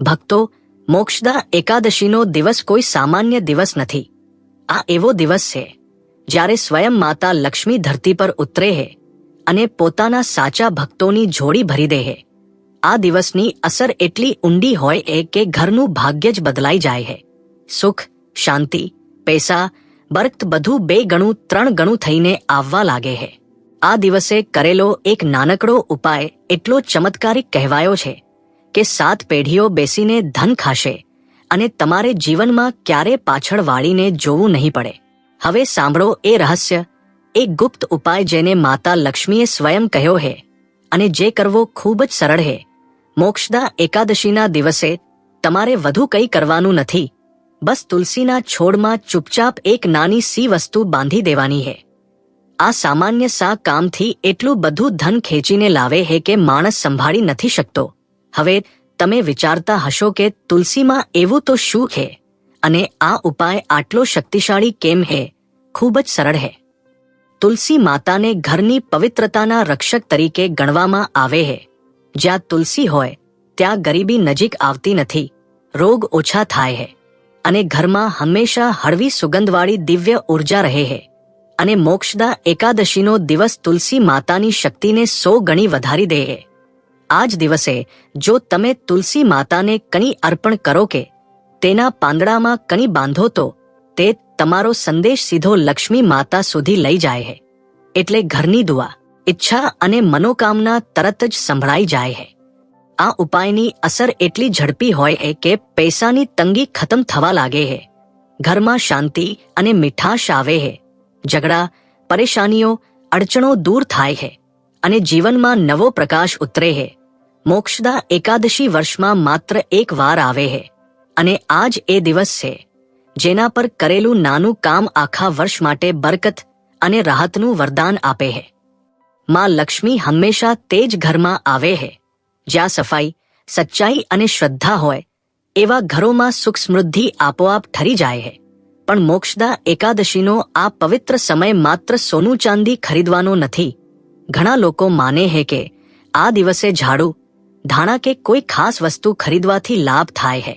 ભક્તો, મોક્ષદા એકાદશીનો દિવસ કોઈ સામાન્ય દિવસ નથી. આ એવો દિવસ છે જ્યારે સ્વયં માતા લક્ષ્મી ધરતી પર ઉતરે છે અને પોતાના સાચા ભક્તોની જોડી ભરી દે છે. આ દિવસની અસર એટલી ઊંડી હોય છે કે ઘરનું ભાગ્ય જ બદલાઈ જાય છે. સુખ, શાંતિ, પૈસા, બરકત બધું 2 ગણું 3 ગણું થઈને આવવા લાગે છે. આ દિવસે કરેલો એક નાનકડો ઉપાય એટલો ચમત્કારિક કહેવાયો છે કે 7 પેઢીઓ બેસીને ધન ખાશે અને તમારે જીવનમાં ક્યારે પાછળ વાળીને જોવું નહીં પડે. હવે સાંભળો એ રહસ્ય, એક ગુપ્ત ઉપાય જેને માતા લક્ષ્મીએ સ્વયં કહ્યો છે અને જે કરવો ખૂબ જ સરળ છે. મોક્ષદા એકાદશીના દિવસે તમારે વધુ કંઈ કરવાનું નથી. બસ તુલસીના છોડમાં ચૂપચાપ એક નાની સી વસ્તુ બાંધી દેવાની છે. આ સામાન્ય સા કામથી એટલું બધું ધન ખેંચીને લાવે છે કે માણસ સંભાળી નથી શકતો. હવે તમે વિચારતા હશો કે તુલસીમાં એવું તો શું છે અને આ ઉપાય આટલો શક્તિશાળી કેમ છે? ખૂબ જ સરળ છે. તુલસી માતાને ઘરની પવિત્રતાના રક્ષક તરીકે ગણવામાં આવે છે. જ્યાં તુલસી હોય ત્યાં ગરીબી નજીક આવતી નથી, રોગ ઓછા થાય છે અને ઘરમાં હંમેશા હળવી સુગંધવાળી દિવ્ય ઉર્જા રહે છે. અને મોક્ષદા એકાદશીનો દિવસ તુલસી માતાની શક્તિને 100 ગણી વધારી દે છે. આ જ દિવસે જો તમે તુલસી માતાને કણી અર્પણ કરો કે તેના પાંદડામાં કણી બાંધો તો તે તમારો સંદેશ સીધો લક્ષ્મી માતા સુધી લઈ જાય છે. એટલે ઘરની દુઆ, ઈચ્છા અને મનોકામના તરત જ સંભળાઈ જાય છે. આ ઉપાયની અસર એટલી ઝડપી હોય છે કે પૈસાની તંગી ખતમ થવા લાગે છે, ઘરમાં શાંતિ અને મીઠાશ આવે છે, ઝઘડા, પરેશાનીઓ, અડચણો દૂર થાય છે અને જીવનમાં નવો પ્રકાશ ઉતરે છે. મોક્ષદા એકાદશી વર્ષમાં માત્ર એક વાર આવે છે અને આ જ એ દિવસ છે જેના પર કરેલું નાનું કામ આખા વર્ષ માટે બરકત અને રાહતનું વરદાન આપે છે. માં લક્ષ્મી હંમેશા તે જ ઘરમાં આવે છે જ્યાં સફાઈ, સચ્ચાઈ અને શ્રદ્ધા હોય. એવા ઘરોમાં સુખ સમૃદ્ધિ આપોઆપ ઠરી જાય છે. પણ મોક્ષદા એકાદશીનો આ પવિત્ર સમય માત્ર સોનું ચાંદી ખરીદવાનો નથી. ઘણા લોકો માને છે કે આ દિવસે ઝાડુ, ધાણા કે કોઈ ખાસ વસ્તુ ખરીદવાથી લાભ થાય છે,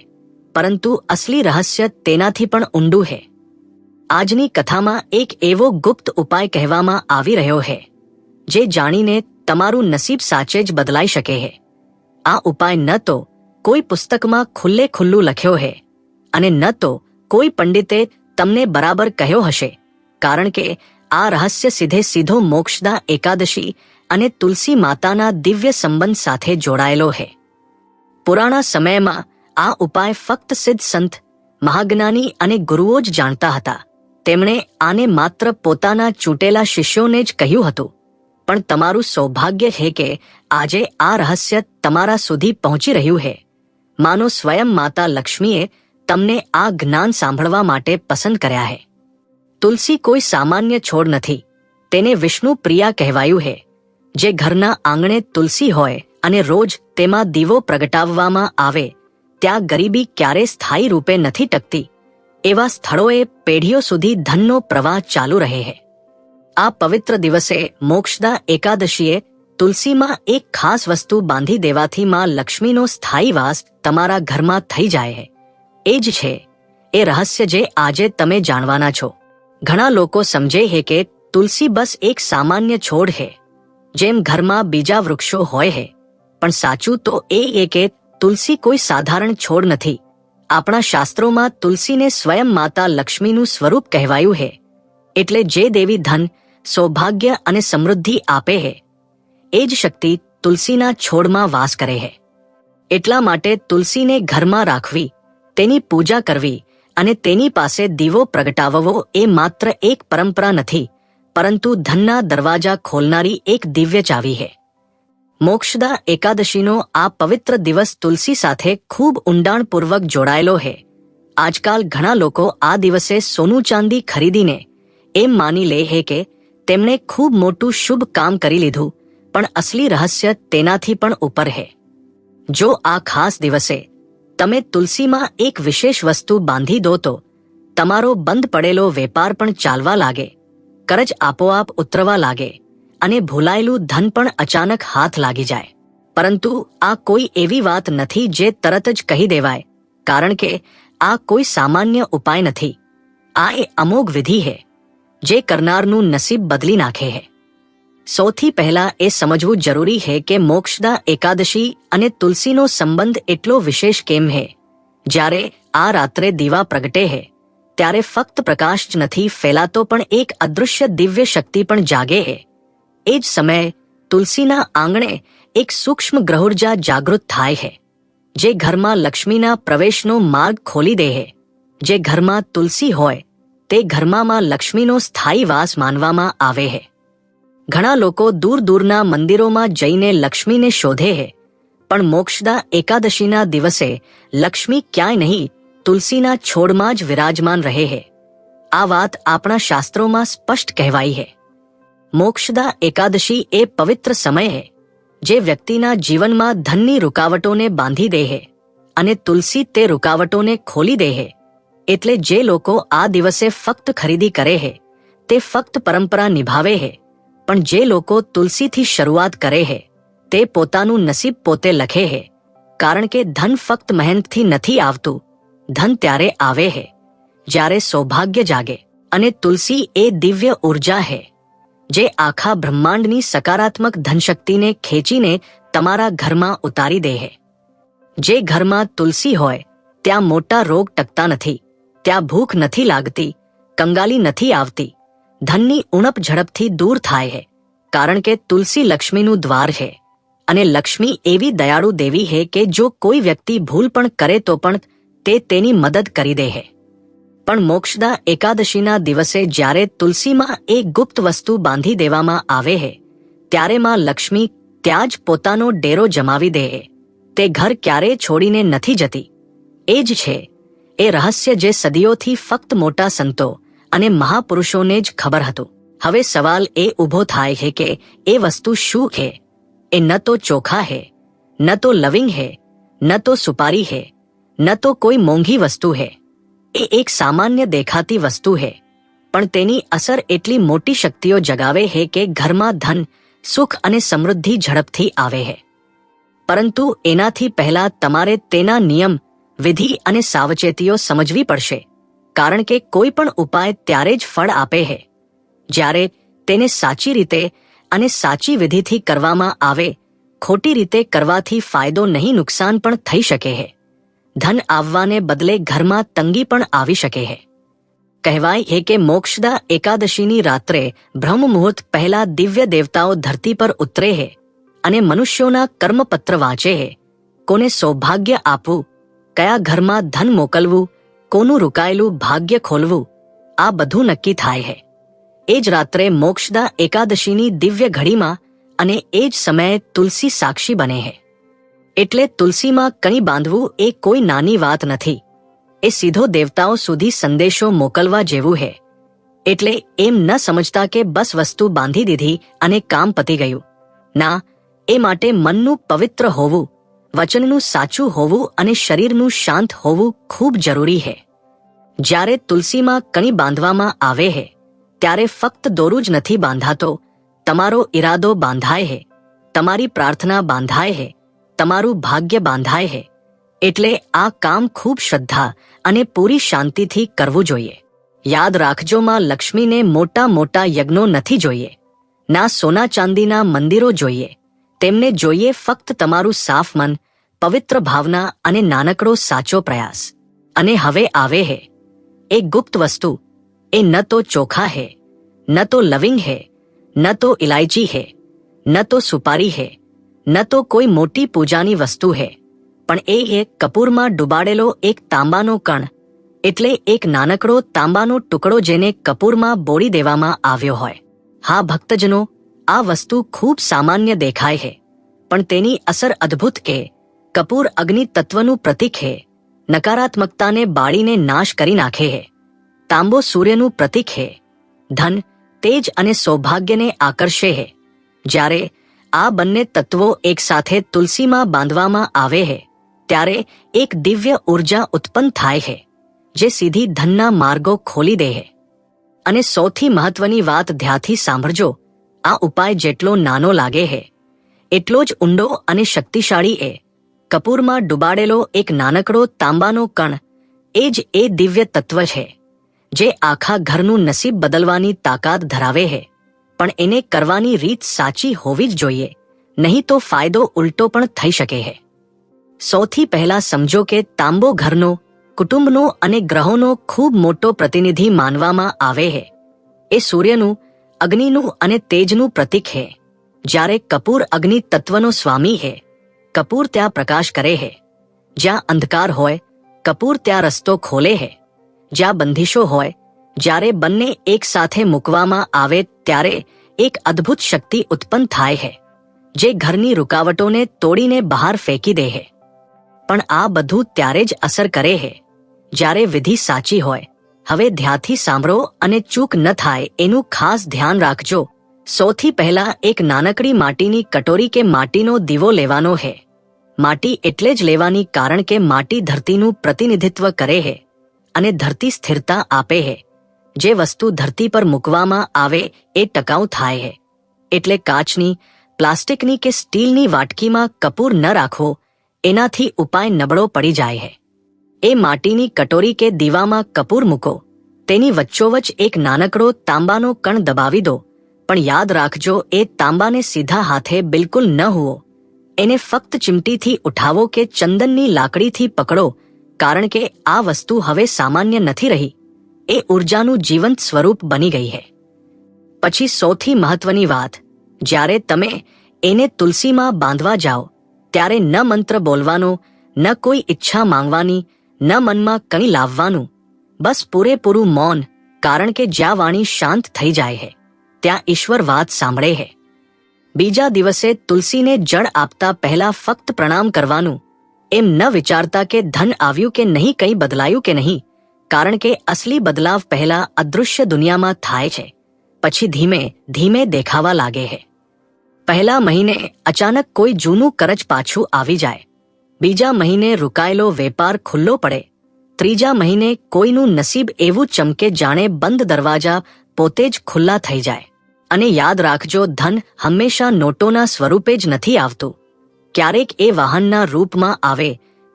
પરંતુ અસલી રહસ્ય તેનાથી પણ ઊંડું છે. આજની કથામાં એક એવો ગુપ્ત ઉપાય કહેવામાં આવી રહ્યો છે જે જાણીને તમારું નસીબ સાચે જ બદલાઈ શકે છે. આ ઉપાય ન તો કોઈ પુસ્તકમાં ખુલ્લે ખુલ્લું લખ્યો છે અને ન તો કોઈ પંડિતે તમને બરાબર કહ્યો હશે, કારણ કે આ રહસ્ય સીધે સીધો મોક્ષદા એકાદશી અને તુલસી માતાના દિવ્ય સંબંધ સાથે જોડાયેલો છે. પુરાણા સમયમાં આ ઉપાય ફક્ત સિદ્ધ સંત, મહાજ્ઞાની અને ગુરુઓ જ જાણતા હતા. તેમણે આને માત્ર પોતાના ચૂંટેલા શિષ્યોને જ કહ્યું હતું. પણ તમારું સૌભાગ્ય છે કે આજે આ રહસ્ય તમારા સુધી પહોંચી રહ્યું છે. માનો સ્વયં માતા લક્ષ્મીએ તમને આ જ્ઞાન સાંભળવા માટે પસંદ કર્યા છે. તુલસી કોઈ સામાન્ય છોડ નથી. તેને વિષ્ણુ પ્રિયા કહેવાયું છે. જે ઘરના આંગણે તુલસી હોય અને રોજ તેમાં દીવો પ્રગટાવવામાં આવે ત્યાં ગરીબી ક્યારે સ્થાયી રૂપે નથી ટકતી. એવા સ્થળોએ પેઢીઓ સુધી ધનનો પ્રવાહ ચાલુ રહે છે. આ પવિત્ર દિવસે મોક્ષદા એકાદશીએ તુલસીમાં એક ખાસ વસ્તુ બાંધી દેવાથી માં લક્ષ્મીનો સ્થાયી વાસ તમારા ઘરમાં થઈ જાય છે. એ જ છે એ રહસ્ય જે આજે તમે જાણવાના છો. ઘણા લોકો સમજે છે કે તુલસી બસ એક સામાન્ય છોડ છે, જેમ ઘરમાં બીજા વૃક્ષો હોય છે. પણ સાચું તો એ કે તુલસી કોઈ સાધારણ છોડ નથી. આપણા શાસ્ત્રોમાં તુલસીને સ્વયં માતા લક્ષ્મીનું સ્વરૂપ કહેવાયું છે. એટલે જે દેવી ધન, સૌભાગ્ય અને સમૃદ્ધિ આપે છે એ જ શક્તિ તુલસીના છોડમાં વાસ કરે છે. એટલા માટે તુલસીને ઘરમાં રાખવી, તેની પૂજા કરવી અને તેની પાસે દીવો પ્રગટાવવો એ માત્ર એક પરંપરા નથી, પરંતુ ધનના દરવાજા ખોલનારી એક દિવ્ય ચાવી છે. મોક્ષદા એકાદશીનો આ પવિત્ર દિવસ તુલસી સાથે ખૂબ ઊંડાણપૂર્વક જોડાયેલો છે. આજકાલ ઘણા લોકો આ દિવસે સોનું ચાંદી ખરીદીને એમ માની લે છે કે તેમણે ખૂબ મોટું શુભ કામ કરી લીધું, પણ અસલી રહસ્ય તેનાથી પણ ઉપર છે. જો આ ખાસ દિવસે તમે તુલસીમાં એક વિશેષ વસ્તુ બાંધી દો તો તમારો બંધ પડેલો વેપાર પણ ચાલવા લાગે, કરજ આપોઆપ ઉતરવા લાગે અને ભૂલાયેલું ધન પણ અચાનક હાથ લાગી જાય. પરંતુ આ કોઈ એવી વાત નથી જે તરત જ કહી દેવાય, કારણ કે આ કોઈ સામાન્ય ઉપાય નથી. આ એ અમોઘ વિધિ છે જે કરનારનું નસીબ બદલી નાખે છે. સૌથી પહેલા એ સમજવું જરૂરી છે કે મોક્ષદા એકાદશી અને તુલસીનો સંબંધ એટલો વિશેષ કેમ છે. જ્યારે આ રાત્રે દીવા પ્રગટે છે ત્યારે ફક્ત પ્રકાશ જ નથી ફેલાતો, પણ એક અદૃશ્ય દિવ્ય શક્તિ પણ જાગે છે. એ જ સમયે તુલસીના આંગણે એક સૂક્ષ્મ ગ્રહોર્જા જાગૃત થાય છે, જે ઘરમાં લક્ષ્મીના પ્રવેશનો માર્ગ ખોલી દે છે. જે ઘરમાં તુલસી હોય તે ઘરમાં લક્ષ્મીનો સ્થાયી વાસ માનવામાં આવે છે. ઘણા લોકો દૂર દૂરના મંદિરોમાં જઈને લક્ષ્મીને શોધે છે, પણ મોક્ષદા એકાદશીના દિવસે લક્ષ્મી ક્યાંય નહીં, તુલસીના છોડમાં જ વિરાજમાન રહે છે. આ વાત આપણા શાસ્ત્રોમાં સ્પષ્ટ કહેવાઈ છે. મોક્ષદા એકાદશી એ પવિત્ર સમય છે જે વ્યક્તિના જીવનમાં ધનની રૂકાવટોને બાંધી દે છે અને તુલસી તે રૂકાવટોને ખોલી દે છે. એટલે જે લોકો આ દિવસે ફક્ત ખરીદી કરે છે તે ફક્ત પરંપરા નિભાવે છે, પણ જે લોકો તુલસીથી શરૂઆત કરે છે તે પોતાનું નસીબ પોતે લખે છે. કારણ કે ધન ફક્ત મહેનતથી નથી આવતું. ધન ત્યારે આવે છે જ્યારે સૌભાગ્ય જાગે, અને તુલસી એ દિવ્ય ઉર્જા છે જે આખા બ્રહ્માંડની સકારાત્મક ધનશક્તિને ખેંચીને તમારા ઘરમાં ઉતારી દે છે. જે ઘરમાં તુલસી હોય ત્યાં મોટા રોગ ટકતા નથી, ત્યાં ભૂખ નથી લાગતી, કંગાલી નથી આવતી, ધનની ઉણપ ઝડપથી દૂર થાય છે. કારણ કે તુલસી લક્ષ્મીનું દ્વાર છે, અને લક્ષ્મી એવી દયાળુ દેવી છે કે જો કોઈ વ્યક્તિ ભૂલ પણ કરે તો પણ તે તેની મદદ કરી દે છે. પણ મોક્ષદા એકાદશીના દિવસે જ્યારે તુલસીમાં એક ગુપ્ત વસ્તુ બાંધી દેવામાં આવે છે ત્યારે માં લક્ષ્મી ત્યાં જ પોતાનો ડેરો જમાવી દે છે. તે ઘર ક્યારેય છોડીને નથી જતી. એ જ છે એ રહસ્ય જે સદીઓથી ફક્ત મોટા સંતો અને મહાપુરુષોને જ ખબર હતું. હવે સવાલ એ ઊભો થાય છે કે એ વસ્તુ શું છે? એ ન તો ચોખા છે, ન તો લવિંગ છે, ન તો સુપારી છે, ન તો કોઈ મોંઘી વસ્તુ છે. એ એક સામાન્ય દેખાતી વસ્તુ છે, પણ તેની અસર એટલી મોટી શક્તિઓ જગાવે છે કે ઘરમાં ધન, સુખ અને સમૃદ્ધિ ઝડપથી આવે છે. પરંતુ એનાથી પહેલા તમારે તેના નિયમ, વિધિ અને સાવચેતીઓ સમજવી પડશે. કારણ કે કોઈ પણ ઉપાય ત્યારે જ ફળ આપે છે જ્યારે તેને સાચી રીતે અને સાચી વિધિથી કરવામાં આવે. ખોટી રીતે કરવાથી ફાયદો નહીં, નુકસાન પણ થઈ શકે છે. ધન આવવાને બદલે ઘરમાં તંગી પણ આવી શકે છે. કહેવાય છે કે મોક્ષદા એકાદશીની રાત્રે બ્રહ્મ મુહૂર્ત પહેલા દિવ્ય દેવતાઓ ધરતી પર ઉતરે છે અને મનુષ્યોના કર્મપત્ર વાંચે છે. કોને સૌભાગ્ય આપવું, કયા ઘરમાં ધન મોકલવું, કોનું રોકાયેલું ભાગ્ય ખોલવું, આ બધું નક્કી થાય છે એ જ રાત્રે મોક્ષદા એકાદશીની દિવ્ય ઘડીમાં, અને એ જ સમયે તુલસી સાક્ષી બને છે. એટલે તુલસીમાં કંઈ બાંધવું એ કોઈ નાની વાત નથી. એ સીધો દેવતાઓ સુધી સંદેશો મોકલવા જેવું છે. એટલે એમ ન સમજતા કે બસ વસ્તુ બાંધી દીધી અને કામ પતી ગયું. ના, એ માટે મનનું પવિત્ર હોવું, વચનનું સાચું હોવું અને શરીરનું શાંત હોવું ખૂબ જરૂરી છે. જ્યારે તુલસીમાં કંઈ બાંધવામાં આવે છે ત્યારે ફક્ત દોરું જ નથી બાંધાતો, તમારો ઈરાદો બાંધાય છે, તમારી પ્રાર્થના બાંધાય છે, તમારું ભાગ્ય બાંધાય છે. એટલે આ કામ ખૂબ શ્રદ્ધા અને પૂરી શાંતિથી કરવું જોઈએ. યાદ રાખજો, માં લક્ષ્મીને મોટા મોટા યજ્ઞો નથી જોઈએ, ના સોના ચાંદીના મંદિરો જોઈએ. તેમને જોઈએ ફક્ત તમારું સાફ મન, પવિત્ર ભાવના અને નાનકડો સાચો પ્રયાસ. અને હવે આવે છે એ ગુપ્ત વસ્તુ. એ ન તો ચોખા છે, ન તો લવિંગ છે, ન તો ઇલાયચી છે, ન તો સુપારી છે, ન તો કોઈ મોટી પૂજાની વસ્તુ છે, પણ એ એક કપૂરમાં ડૂબાડેલો એક તાંબાનો કણ, એટલે એક નાનકડો તાંબાનો ટુકડો જેને કપૂરમાં બોળી દેવામાં આવ્યો હોય. હા ભક્તજનો, આ વસ્તુ ખૂબ સામાન્ય દેખાય છે, પણ તેની અસર અદ્ભુત કે કપૂર અગ્નિ તત્વનું પ્રતીક છે, નકારાત્મકતાને બાળીને નાશ કરી નાખે છે. તાંબો સૂર્યનું પ્રતીક છે, ધન, તેજ અને સૌભાગ્યને આકર્ષે છે. જ્યારે આ બંને તત્વો એકસાથે તુલસીમાં બાંધવામાં આવે છે ત્યારે એક દિવ્ય ઉર્જા ઉત્પન્ન થાય છે જે સીધી ધનના માર્ગો ખોલી દે છે. અને સૌથી મહત્વની વાત ધ્યાનથી સાંભળજો, આ ઉપાય જેટલો નાનો લાગે છે એટલો જ ઊંડો અને શક્તિશાળી એ કપૂરમાં ડૂબાડેલો એક નાનકડો તાંબાનો કણ એ જ એ દિવ્ય તત્વ છે જે આખા ઘરનું નસીબ બદલવાની તાકાત ધરાવે છે. પણ એને કરવાની રીત સાચી હોવી જ જોઈએ, નહીં તો ફાયદો ઉલટો પણ થઈ શકે છે. સૌથી પહેલા સમજો કે તાંબો ઘરનો, કુટુંબનો અને ગ્રહોનો ખૂબ મોટો પ્રતિનિધિ માનવામાં આવે છે. એ સૂર્યનું, અગ્નિનું અને તેજનું પ્રતીક છે. જ્યારે કપૂર અગ્નિ તત્વનો સ્વામી છે, કપૂર ત્યાં પ્રકાશ કરે છે. જ્યાં અંધકાર હોય, કપૂર ત્યાં રસ્તો ખોલે છે. જ્યાં બંધિશો હોય, જ્યારે બંને એક સાથે મૂકવામાં આવે ત્યારે એક અદ્ભુત શક્તિ ઉત્પન્ન થાય છે, જે ઘરની રૂકાવટોને તોડીને બહાર ફેંકી દે છે. પણ આ બધું ત્યારે જ અસર કરે છે જ્યારે વિધિ સાચી હોય. હવે ધ્યાનથી સાંભળો અને ચૂક ન થાય એનું ખાસ ધ્યાન રાખજો. સૌથી પહેલા એક નાનકડી માટીની કટોરી કે માટીનો દીવો લેવાનો છે. માટી એટલે જ લેવાની કારણ કે માટી ધરતીનું પ્રતિનિધિત્વ કરે છે અને ધરતી સ્થિરતા આપે છે. જે વસ્તુ ધરતી પર મૂકવામાં આવે એ ટકાઉ થાય છે. એટલે કાચની, પ્લાસ્ટિકની કે સ્ટીલની વાટકીમાં કપૂર ન રાખવો, એનાથી ઉપાય નબળો પડી જાય છે. એ માટીની કટોરી કે દીવામાં કપૂર મૂકો. તેની વચ્ચોવચ એક નાનકડો તાંબાનો કણ દબાવી દો. પણ યાદ રાખજો, એ તાંબાને સીધા હાથે બિલકુલ ન હુઓ. એને ફક્ત ચીમટીથી ઉઠાવો કે ચંદનની લાકડીથી પકડો, કારણ કે આ વસ્તુ હવે સામાન્ય નથી રહી. એ ઊર્જાનું જીવંત સ્વરૂપ બની ગઈ છે. પછી સૌથી મહત્વની વાત, જ્યારે તમે એને તુલસીમાં બાંધવા જાઓ ત્યારે ન મંત્ર બોલવાનો, ન કોઈ ઈચ્છા માંગવાની, ન મનમાં કંઈ લાવવાનું. બસ પૂરેપૂરું મૌન, કારણ કે જ્યાં વાણી શાંત થઈ જાય છે ત્યાં ઈશ્વર વાત સાંભળે છે. બીજા દિવસે તુલસીને જળ આપતા પહેલા ફક્ત પ્રણામ કરવાનું. એમ ન વિચારતા કે ધન આવ્યું કે નહીં, કંઈ બદલાયું કે નહીં, કારણ કે અસલી બદલાવ પહેલા અદૃશ્ય દુનિયામાં થાય છે, પછી ધીમે ધીમે દેખાવા લાગે છે. પહેલા મહિને અચાનક કોઈ જૂનું કરજ પાછું આવી જાય. બીજા મહિને રૂકાયેલો વેપાર ખુલ્લો પડે. ત્રીજા મહિને કોઈનું નસીબ એવું ચમકે જાણે બંધ દરવાજા પોતે જ ખુલ્લા થઈ જાય. અને યાદ રાખજો, ધન હંમેશા નોટોના સ્વરૂપે જ નથી આવતું. ક્યારેક એ વાહનના રૂપમાં આવે,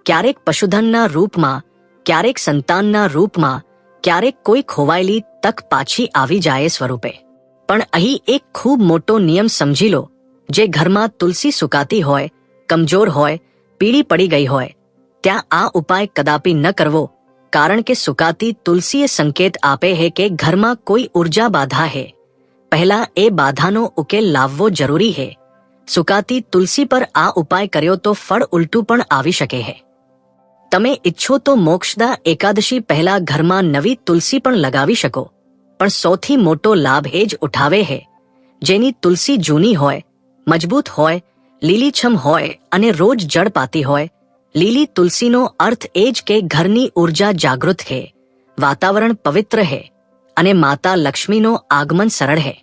ક્યારેક પશુધનના રૂપમાં, ક્યારેક સંતાનના રૂપમાં, ક્યારેક કોઈ ખોવાયેલી તક પાછી આવી જાય સ્વરૂપે. પણ અહીં એક ખૂબ મોટો નિયમ સમજી લો. જે ઘરમાં તુલસી સુકાતી હોય, કમજોર હોય, પીળી પડી ગઈ હોય, ત્યાં આ ઉપાય કદાપી ન કરવો, કારણ કે સુકાતી તુલસીએ સંકેત આપે છે કે ઘરમાં કોઈ ઉર્જા બાધા છે. પહેલા એ બાધાનો ઉકેલ લાવવો જરૂરી છે. સુકાતી તુલસી પર આ ઉપાય કર્યો તો ફળ ઉલટું પણ આવી શકે છે. તમે ઈચ્છો તો મોક્ષદા એકાદશી પહેલા ઘરમાં નવી તુલસી પણ લગાવી શકો. પણ સૌથી મોટો લાભ એ જ ઉઠાવે છે જેની તુલસી જૂની હોય, મજબૂત હોય, લીલીછમ હોય અને રોજ જળ પાતી હોય. લીલી તુલસીનો અર્થ એ જ કે ઘરની ઉર્જા જાગૃત છે, વાતાવરણ પવિત્ર છે અને માતા લક્ષ્મીનો આગમન સરળ છે.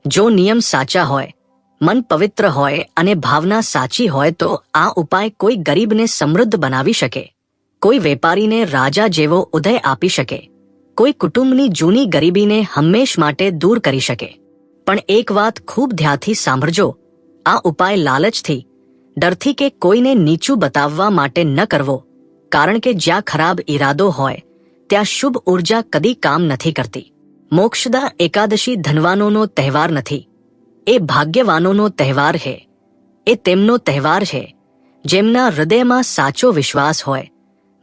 જો નિયમ સાચા હોય, મન પવિત્ર હોય અને ભાવના સાચી હોય તો આ ઉપાય કોઈ ગરીબને સમૃદ્ધ બનાવી શકે, કોઈ વેપારીને રાજા જેવો ઉદય આપી શકે, કોઈ કુટુંબની જૂની ગરીબીને હંમેશ માટે દૂર કરી શકે. પણ એક વાત ખૂબ ધ્યાનથી સાંભળજો, આ ઉપાય લાલચથી, ડરથી કે કોઈને નીચું બતાવવા માટે ન કરવો, કારણ કે જ્યાં ખરાબ ઈરાદો હોય ત્યાં શુભ ઉર્જા કદી કામ નથી કરતી. મોક્ષદા એકાદશી ધનવાનોનો તહેવાર નથી, એ ભાગ્યવાનોનો તહેવાર છે. એ તેમનો તહેવાર છે જેમના હૃદયમાં સાચો વિશ્વાસ હોય,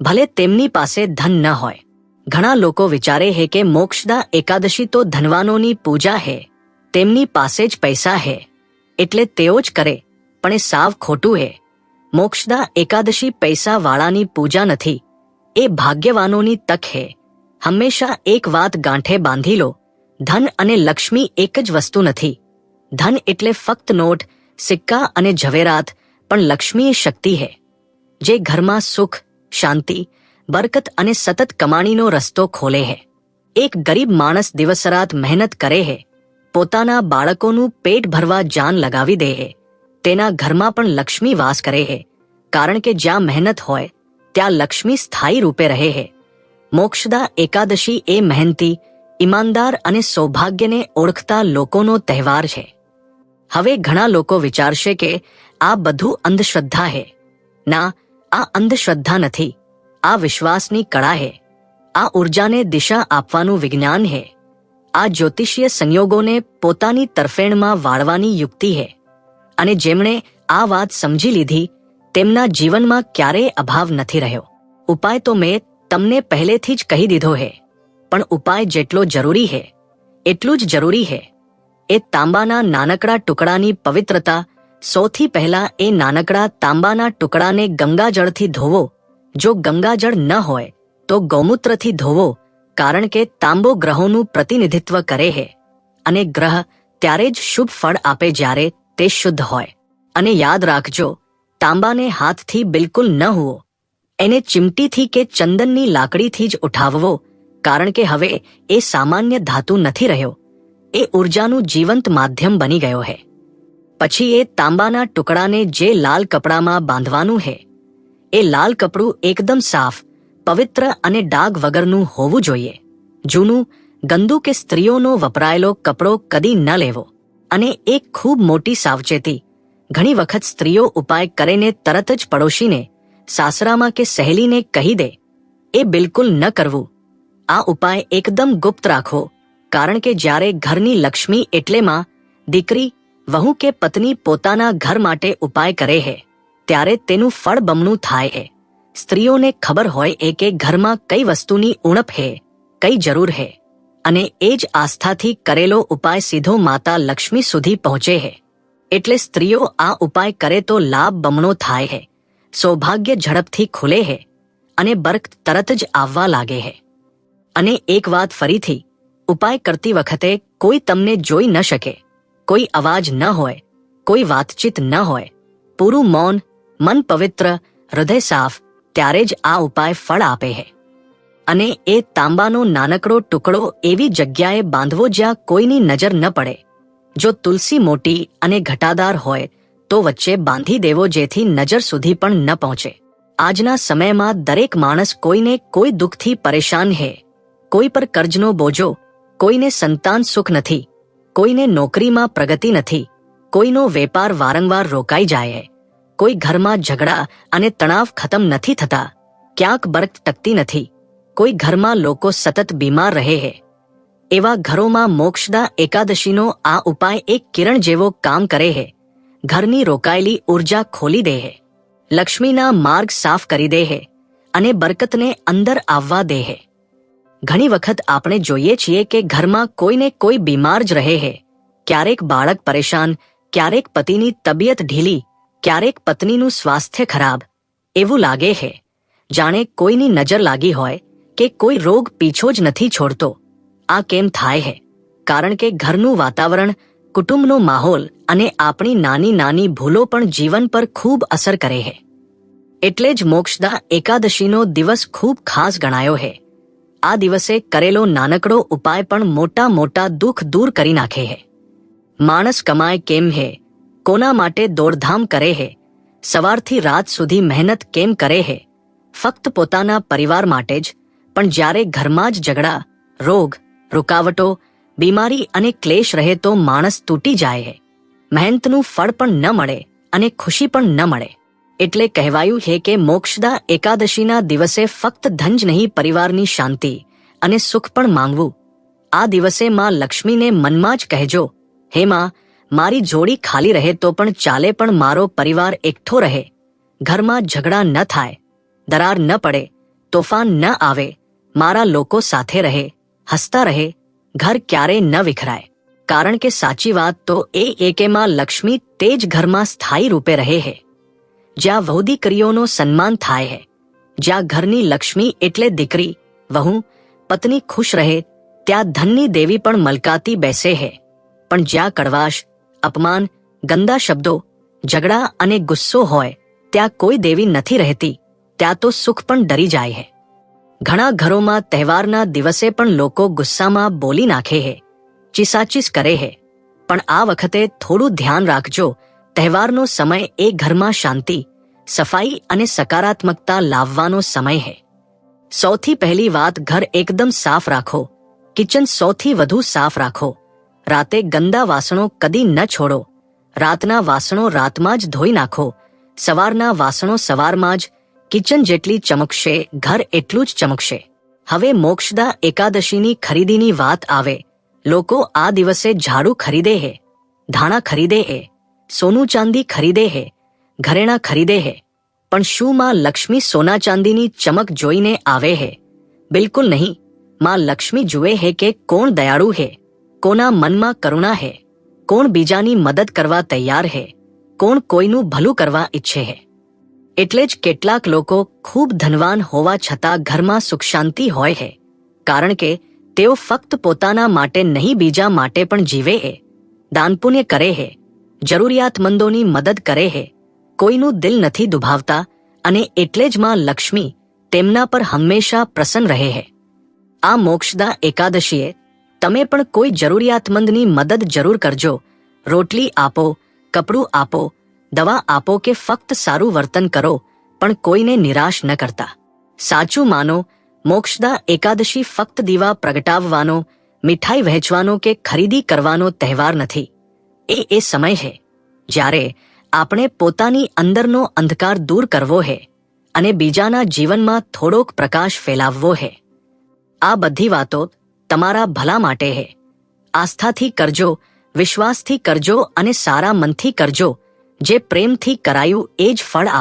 ભલે તેમની પાસે ધન ન હોય. ઘણા લોકો વિચારે છે કે મોક્ષદા એકાદશી તો ધનવાનોની પૂજા છે, તેમની પાસે જ પૈસા છે એટલે તેઓ જ કરે, પણ એ સાવ ખોટું છે. મોક્ષદા એકાદશી પૈસાવાળાની પૂજા નથી, એ ભાગ્યવાનોની તક છે. હંમેશા એક વાત ગાંઠે બાંધી લો, ધન અને લક્ષ્મી એક જ વસ્તુ નથી. ધન એટલે ફક્ત નોટ, સિક્કા અને ઝવેરાત, પણ લક્ષ્મી એ શક્તિ છે જે ઘરમાં સુખ, શાંતિ, બરકત અને સતત કમાણીનો રસ્તો ખોલે છે. એક ગરીબ માણસ દિવસરાત મહેનત કરે છે, પોતાના બાળકોનું પેટ ભરવા જાન લગાવી દે છે, તેના ઘરમાં પણ લક્ષ્મી વાસ કરે છે, કારણ કે જ્યાં મહેનત હોય ત્યાં લક્ષ્મી સ્થાયી રૂપે રહે છે. મોક્ષદા એકાદશી એ મહેનતી, ઈમાનદાર અને સૌભાગ્યને ઓળખતા લોકોનો તહેવાર છે. હવે ઘણા લોકો વિચારશે કે આ બધું અંધશ્રદ્ધા હે. ના, આ અંધશ્રદ્ધા નથી. આ વિશ્વાસની કળા હે. આ ઉર્જાને દિશા આપવાનું વિજ્ઞાન હે. આ જ્યોતિષીય સંયોગોને પોતાની તરફેણમાં વાળવાની યુક્તિ હે. અને જેમણે આ વાત સમજી લીધી તેમના જીવનમાં ક્યારેય અભાવ નથી રહ્યો. ઉપાય તો મેં તમને પહેલેથી જ કહી દીધો હે, પણ ઉપાય જેટલો જરૂરી હે એટલું જ જરૂરી હે. એ તાંબાના નાનકડા ટુકડાની પવિત્રતા. સૌથી પહેલા એ નાનકડા તાંબાના ટુકડાને ગંગાજળથી ધોવો. જો ગંગાજળ ન હોય તો ગૌમૂત્રથી ધોવો, કારણ કે તાંબો ગ્રહોનું પ્રતિનિધિત્વ કરે છે અને ગ્રહ ત્યારે જ શુભ ફળ આપે જ્યારે તે શુદ્ધ હોય. અને યાદ રાખજો, તાંબાને હાથથી બિલકુલ ન હુવો. એને ચીમટીથી કે ચંદનની લાકડીથી જ ઉઠાવવો, કારણ કે હવે એ સામાન્ય ધાતુ નથી રહ્યો. એ ઉર્જાનું જીવંત માધ્યમ બની ગયો છે. પછી એ તાંબાના ટુકડાને જે લાલ કપડામાં બાંધવાનું છે, એ લાલ કપડું એકદમ સાફ, પવિત્ર અને ડાઘ વગરનું હોવું જોઈએ. જૂનું, ગંદુ કે સ્ત્રીઓનો વપરાયેલો કપડો કદી ન લેવો. અને એક ખૂબ મોટી સાવચેતી, ઘણી વખત સ્ત્રીઓ ઉપાય કરીને તરત જ પડોશીને, સાસરામાં કે સહેલીને કહી દે. એ બિલકુલ ન કરવું. આ ઉપાય એકદમ ગુપ્ત રાખવો, કારણ કે જ્યારે ઘરની લક્ષ્મી એટલે માં, દીકરી, વહુ કે પત્ની પોતાના ઘર માટે ઉપાય કરે છે ત્યારે તેનું ફળ બમણું થાય છે. સ્ત્રીઓને ખબર હોય એ કે ઘરમાં કઈ વસ્તુની ઉણપ છે, કઈ જરૂર છે, અને એ જ આસ્થાથી કરેલો ઉપાય સીધો માતા લક્ષ્મી સુધી પહોંચે છે. એટલે સ્ત્રીઓ આ ઉપાય કરે તો લાભ બમણો થાય છે, સૌભાગ્ય ઝડપથી ખુલે છે અને બરકત તરત જ આવવા લાગે છે. અને એક વાત ફરીથી, ઉપાય કરતી વખતે કોઈ તમને જોઈ ન શકે, કોઈ અવાજ ન હોય, કોઈ વાતચીત ન હોય, પૂરું મૌન, મન પવિત્ર, હૃદય સાફ, ત્યારે જ આ ઉપાય ફળ આપે છે. અને એ તાંબાનો નાનકડો ટુકડો એવી જગ્યાએ બાંધવો જ્યાં કોઈની નજર ન પડે. જો તુલસી મોટી અને ઘટાદાર હોય તો વચ્ચે બાંધી દેવો, જેથી નજર સુધી પણ ન પહોંચે. આજના સમયમાં દરેક માણસ કોઈને કોઈ દુઃખથી પરેશાન છે. કોઈ પર કર્જનો બોજો, કોઈને સંતાન સુખ નથી, કોઈને નોકરીમાં પ્રગતિ નથી, કોઈનો વેપાર વારંવાર રોકાઈ જાય, કોઈ ઘરમાં ઝઘડા અને તણાવ ખતમ નથી થતા, ક્યાંક બરકત ટકતી નથી, કોઈ ઘરમાં લોકો સતત બીમાર રહે છે. એવા ઘરોમાં મોક્ષદા એકાદશીનો આ ઉપાય એક કિરણ જેવો કામ કરે છે. ઘરની રોકાયેલી ઉર્જા ખોલી દે છે, લક્ષ્મીના માર્ગ સાફ કરી દે છે અને બરકતને અંદર આવવા દે છે. ઘણી વખત આપણે જોઈએ છીએ કે ઘરમાં કોઈને કોઈ બીમાર જ રહે છે. ક્યારેક બાળક પરેશાન, ક્યારેક પતિની તબિયત ઢીલી, ક્યારેક પત્નીનું સ્વાસ્થ્ય ખરાબ. એવું લાગે છે જાણે કોઈની નજર લાગી હોય કે કોઈ રોગ પીછો જ નથી છોડતો. આ કેમ થાય છે? કારણ કે ઘરનું વાતાવરણ, કુટુંબનો માહોલ અને આપણી નાની નાની ભૂલો પણ જીવન પર ખૂબ અસર કરે છે. એટલે જ મોક્ષદા એકાદશીનો દિવસ ખૂબ ખાસ ગણાયો છે. આ દિવસે કરેલો નાનકડો ઉપાય પણ મોટા મોટા દુઃખ દૂર કરી નાખે છે. માણસ કમાય કેમ છે, કોના માટે દોડધામ કરે છે, સવારથી રાત સુધી મહેનત કેમ કરે છે? ફક્ત પોતાના પરિવાર માટે જ. પણ જ્યારે ઘરમાં જ ઝઘડા, રોગ, રૂકાવટો, બીમારી અને ક્લેશ રહે તો માણસ તૂટી જાય છે. મહેનતનું ફળ પણ ન મળે અને ખુશી પણ ન મળે. એટલે કહેવાયું છે કે મોક્ષદા એકાદશીના દિવસે ફક્ત ધન જ નહીં, પરિવારની શાંતિ અને સુખ પણ માંગવું. આ દિવસે માં લક્ષ્મીને મનમાં જ કહેજો, હે માં, મારી જોડી ખાલી રહે તો પણ ચાલે, પણ મારો પરિવાર એકઠો રહે, ઘરમાં ઝઘડા ન થાય, દરાર ન પડે, તોફાન ન આવે, મારા લોકો સાથે રહે, હસતા રહે, ઘર ક્યારેય ન વિખરાય. કારણ કે સાચી વાત તો એ કે માં લક્ષ્મી તે જ ઘરમાં સ્થાયી રૂપે રહે છે. જ્યાં વહુ દીકરીઓનો સન્માન થાય છે, જ્યાં ઘરની લક્ષ્મી એટલે દીકરી, વહુ, પત્ની ખુશ રહે, ત્યાં ધનની દેવી પણ મલકાતી બેસે છે. પણ જ્યાં કડવાશ, અપમાન, ગંદા શબ્દો, ઝઘડા અને ગુસ્સો હોય ત્યાં કોઈ દેવી નથી રહેતી, ત્યાં તો સુખ પણ ડરી જાય છે. ઘણા ઘરોમાં તહેવારના દિવસે પણ લોકો ગુસ્સામાં બોલી નાખે છે, ચીસાચીસ કરે છે. પણ આ વખતે થોડું ધ્યાન રાખજો, તહેવારનો સમય એ ઘરમાં શાંતિ, સફાઈ અને સકારાત્મકતા લાવવાનો સમય છે. સૌથી પહેલી વાત, ઘર એકદમ સાફ રાખો, કિચન સૌથી વધુ સાફ રાખો. રાતે ગંદા વાસણો કદી ન છોડો. રાતના વાસણો રાતમાં જ ધોઈ નાખો, સવારના વાસણો સવારમાં જ, કિચન જેટલી ચમકશે ઘર એટલું જ ચમકશે. હવે મોક્ષદા એકાદશીની ખરીદીની વાત આવે. લોકો આ દિવસે ઝાડુ ખરીદે હે, ધાણા ખરીદે હે, સોનું ચાંદી ખરીદે હે, ઘરેણાં ખરીદે હે. પણ શું માં લક્ષ્મી સોના ચાંદીની ચમક જોઈને આવે હે? બિલકુલ નહીં. માં લક્ષ્મી જુએ હે કે કોણ દયાળુ હે, કોના મનમાં કરુણા હે, કોણ બીજાની મદદ કરવા તૈયાર હે, કોણ કોઈનું ભલું કરવા ઈચ્છે હે. એટલે જ કેટલાક લોકો ખૂબ ધનવાન હોવા છતાં ઘરમાં સુખ શાંતિ હોય હે, કારણ કે તેઓ ફક્ત પોતાના માટે નહીં બીજા માટે પણ જીવે હે, દાન પુણ્ય કરે હે, જરૂરિયાતમંદોની મદદ કરે હે, કોઈનું દિલ નથી દુભાવતા, અને એટલે જ માં લક્ષ્મી તેમના પર હંમેશા પ્રસન્ન રહે હે. આ મોક્ષદા એકાદશીએ તમે પણ કોઈ જરૂરિયાતમંદની મદદ જરૂર કરજો. રોટલી આપો, કપડું આપો, દવા આપો કે ફક્ત સારું વર્તન કરો, પણ કોઈને નિરાશ ન કરતા. સાચું માનો, મોક્ષદા એકાદશી ફક્ત દીવા પ્રગટાવવાનો, મીઠાઈ વહેંચવાનો કે ખરીદી કરવાનો તહેવાર નથી. એ સમય છે જ્યારે આપણે પોતાની અંદરનો અંધકાર દૂર કરવો હે અને બીજાના જીવનમાં થોડોક પ્રકાશ ફેલાવવો હે. આ બધી વાતો તમારા ભલા માટે હે. આસ્થાથી કરજો, વિશ્વાસથી કરજો અને સારા મનથી કરજો. જે પ્રેમથી કરાયું એ જ ફળ આપે.